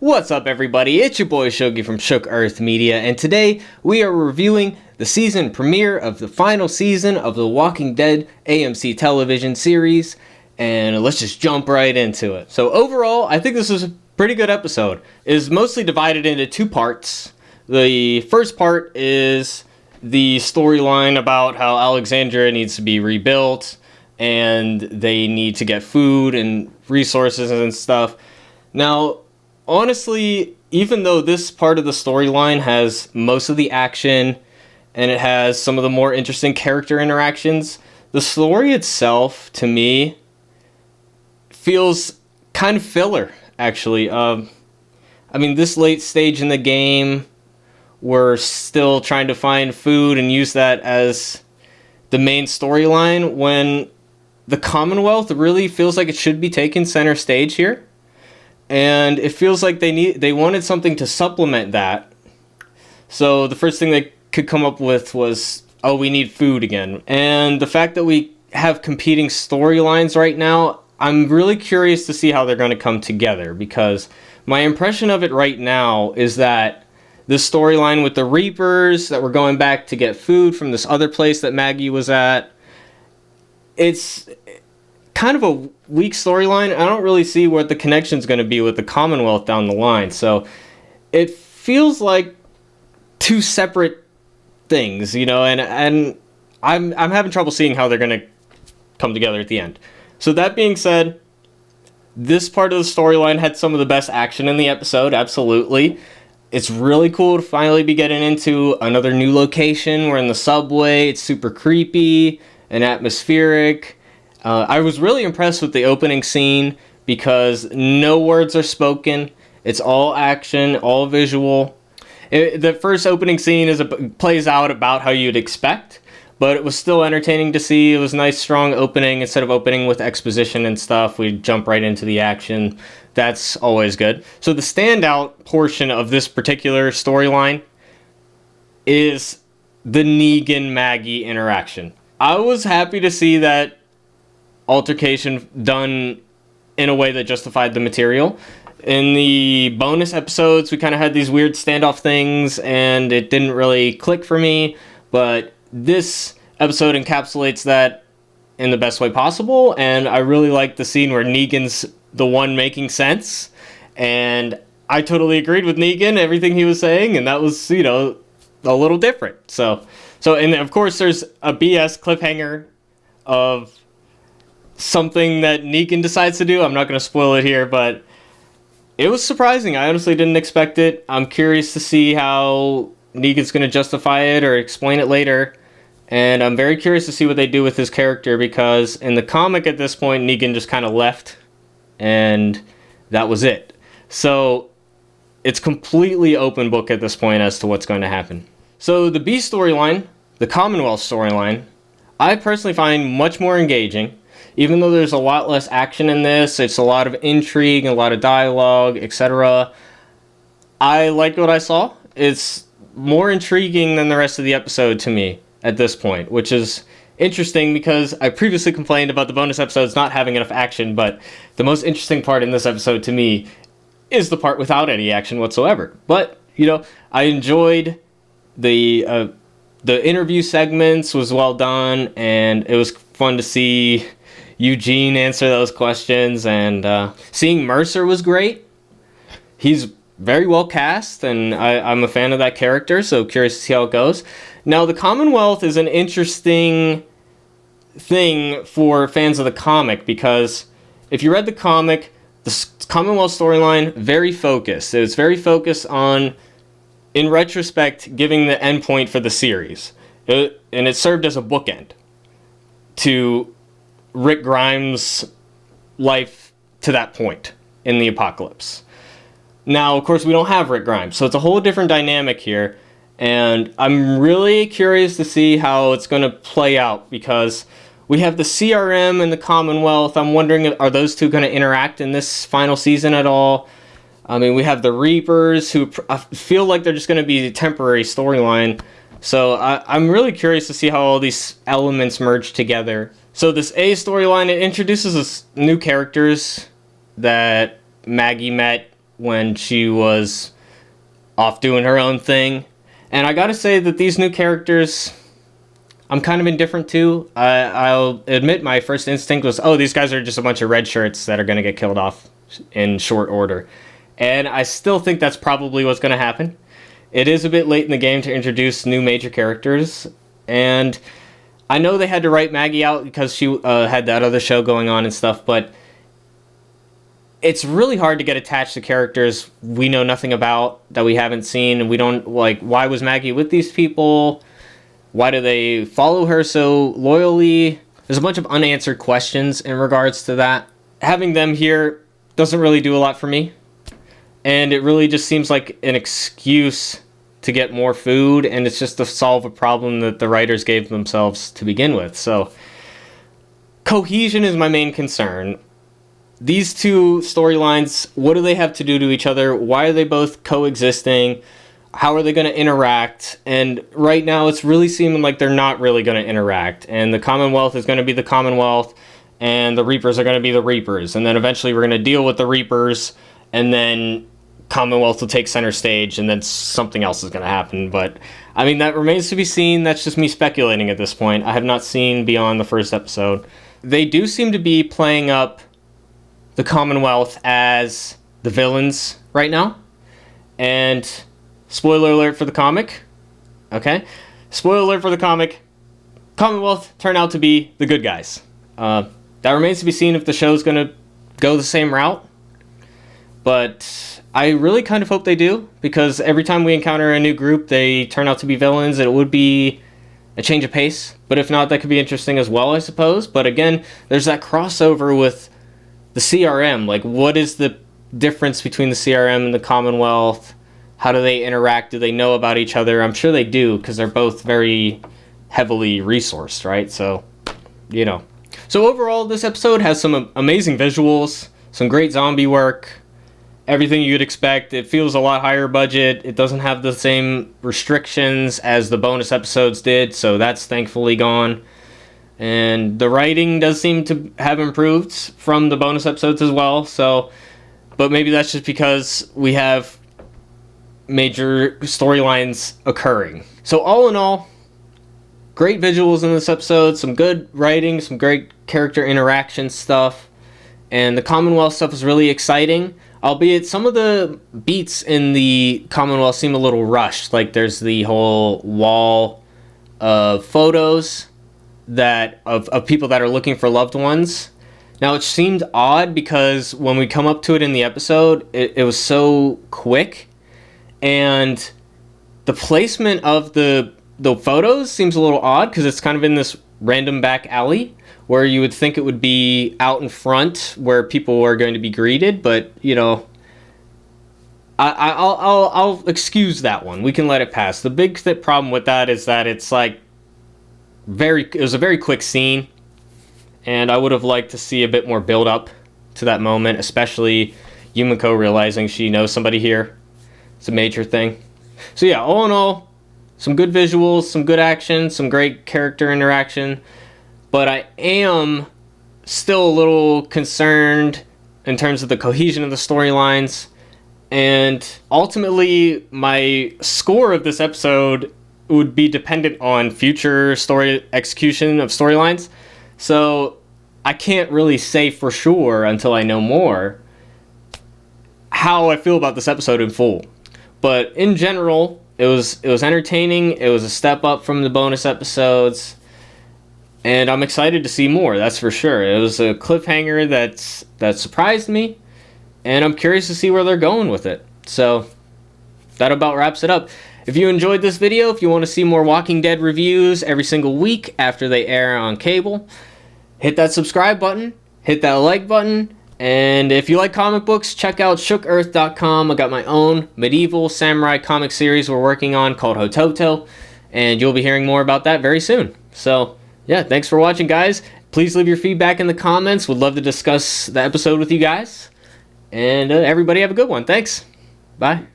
What's up, everybody? It's your boy Shogi from Shook Earth Media, and today we are reviewing the season premiere of the final season of the Walking Dead AMC television series, and let's just jump right into it. So overall, I think this was a pretty good episode. It is mostly divided into two parts. The first part is the storyline about how Alexandria needs to be rebuilt, and they need to get food and resources and stuff. Now, honestly, even though this part of the storyline has most of the action and it has some of the more interesting character interactions, the story itself, to me, feels kind of filler, actually. This late stage in the game, we're still trying to find food and use that as the main storyline when the Commonwealth really feels like it should be taking center stage here. And it feels like they wanted something to supplement that. So the first thing they could come up with was, oh, we need food again. And the fact that we have competing storylines right now, I'm really curious to see how they're going to come together, because my impression of it right now is that this storyline with the Reapers, that we're going back to get food from this other place that Maggie was at, it's kind of a weak storyline. I don't really see what the connection's going to be with the Commonwealth down the line. So it feels like two separate things, and I'm having trouble seeing how they're going to come together at the end. So that being said, this part of the storyline had some of the best action in the episode, absolutely. It's really cool to finally be getting into another new location. We're in the subway. It's super creepy and atmospheric. I was really impressed with the opening scene because no words are spoken. It's all action, all visual. The first opening scene plays out about how you'd expect, but it was still entertaining to see. It was a nice, strong opening. Instead of opening with exposition and stuff, we jump right into the action. That's always good. So the standout portion of this particular storyline is the Negan-Maggie interaction. I was happy to see that altercation done in a way that justified the material. In the bonus episodes, we kind of had these weird standoff things, and it didn't really click for me, but this episode encapsulates that in the best way possible, and I really like the scene where Negan's the one making sense, and I totally agreed with Negan, everything he was saying, and that was, a little different. So, and of course, there's a BS cliffhanger of something that Negan decides to do. I'm not going to spoil it here, but it was surprising. I honestly didn't expect it. I'm curious to see how Negan's going to justify it or explain it later. And I'm very curious to see what they do with his character, because in the comic at this point, Negan just kind of left and that was it. So it's completely open book at this point as to what's going to happen. So the B storyline, the Commonwealth storyline, I personally find much more engaging. Even though there's a lot less action in this, it's a lot of intrigue and a lot of dialogue, etc. I liked what I saw. It's more intriguing than the rest of the episode to me at this point, which is interesting because I previously complained about the bonus episodes not having enough action, but the most interesting part in this episode to me is the part without any action whatsoever. But, I enjoyed the interview segments was well done, and it was fun to see Eugene answer those questions, and seeing Mercer was great. He's very well cast, and I'm a fan of that character, so curious to see how it goes. Now, the Commonwealth is an interesting thing for fans of the comic, because if you read the comic, the Commonwealth storyline, very focused. It's very focused on, in retrospect, giving the endpoint for the series. And it served as a bookend to Rick Grimes' life to that point in the apocalypse. Now, of course, we don't have Rick Grimes, so it's a whole different dynamic here, and I'm really curious to see how it's going to play out, because we have the CRM and the Commonwealth. I'm wondering, are those two going to interact in this final season at all? We have the Reapers, who I feel like they're just going to be a temporary storyline, so I'm really curious to see how all these elements merge together. So this A storyline, it introduces us new characters that Maggie met when she was off doing her own thing. And I gotta say that these new characters, I'm kind of indifferent to. I'll admit my first instinct was, oh, these guys are just a bunch of red shirts that are gonna get killed off in short order. And I still think that's probably what's gonna happen. It is a bit late in the game to introduce new major characters, and I know they had to write Maggie out because she had that other show going on and stuff, but it's really hard to get attached to characters we know nothing about, that we haven't seen, and we don't, like, why was Maggie with these people? Why do they follow her so loyally? There's a bunch of unanswered questions in regards to that. Having them here doesn't really do a lot for me, and it really just seems like an excuse to get more food, and it's just to solve a problem that the writers gave themselves to begin with. So cohesion is my main concern. These two storylines, what do they have to do to each other? Why are they both coexisting? How are they going to interact? And right now it's really seeming like they're not really going to interact, and the Commonwealth is going to be the Commonwealth, and the Reapers are going to be the Reapers, and then eventually we're going to deal with the Reapers, and then Commonwealth will take center stage, and then something else is going to happen. But I mean, that remains to be seen. That's just me speculating at this point. I have not seen beyond the first episode. They do seem to be playing up the Commonwealth as the villains right now. And spoiler alert for the comic. Okay, spoiler alert for the comic. Commonwealth turn out to be the good guys. That remains to be seen if the show's going to go the same route. But I really kind of hope they do, because every time we encounter a new group, they turn out to be villains, and it would be a change of pace. But if not, that could be interesting as well, I suppose. But again, there's that crossover with the CRM. Like, what is the difference between the CRM and the Commonwealth? How do they interact? Do they know about each other? I'm sure they do, because they're both very heavily resourced, right? So, you know. So overall, this episode has some amazing visuals, some great zombie work, everything you'd expect. It feels a lot higher budget. It doesn't have the same restrictions as the bonus episodes did, so that's thankfully gone. And the writing does seem to have improved from the bonus episodes as well, so, but maybe that's just because we have major storylines occurring. So all in all, great visuals in this episode, some good writing, some great character interaction stuff, and the Commonwealth stuff is really exciting. Albeit some of the beats in the Commonwealth seem a little rushed. Like, there's the whole wall of photos that of people that are looking for loved ones. Now, it seemed odd because when we come up to it in the episode, it was so quick, and the placement of the photos seems a little odd because it's kind of in this random back alley where you would think it would be out in front where people are going to be greeted, but, you know, I'll excuse that one. We can let it pass. The big problem with that is that it's like it was a very quick scene, and I would have liked to see a bit more build up to that moment, especially Yumiko realizing she knows somebody here. It's a major thing. So yeah, all in all, some good visuals, some good action, some great character interaction. But I am still a little concerned in terms of the cohesion of the storylines. And ultimately, my score of this episode would be dependent on future story execution of storylines. So I can't really say for sure until I know more how I feel about this episode in full. But in general, it was entertaining. It was a step up from the bonus episodes. And I'm excited to see more, that's for sure. It was a cliffhanger that surprised me, and I'm curious to see where they're going with it. So that about wraps it up. If you enjoyed this video, if you want to see more Walking Dead reviews every single week after they air on cable, hit that subscribe button, hit that like button, and if you like comic books, check out shookearth.com. I got my own medieval samurai comic series we're working on called Hototo, and you'll be hearing more about that very soon. So yeah, thanks for watching, guys. Please leave your feedback in the comments. Would love to discuss the episode with you guys. And everybody have a good one. Thanks. Bye.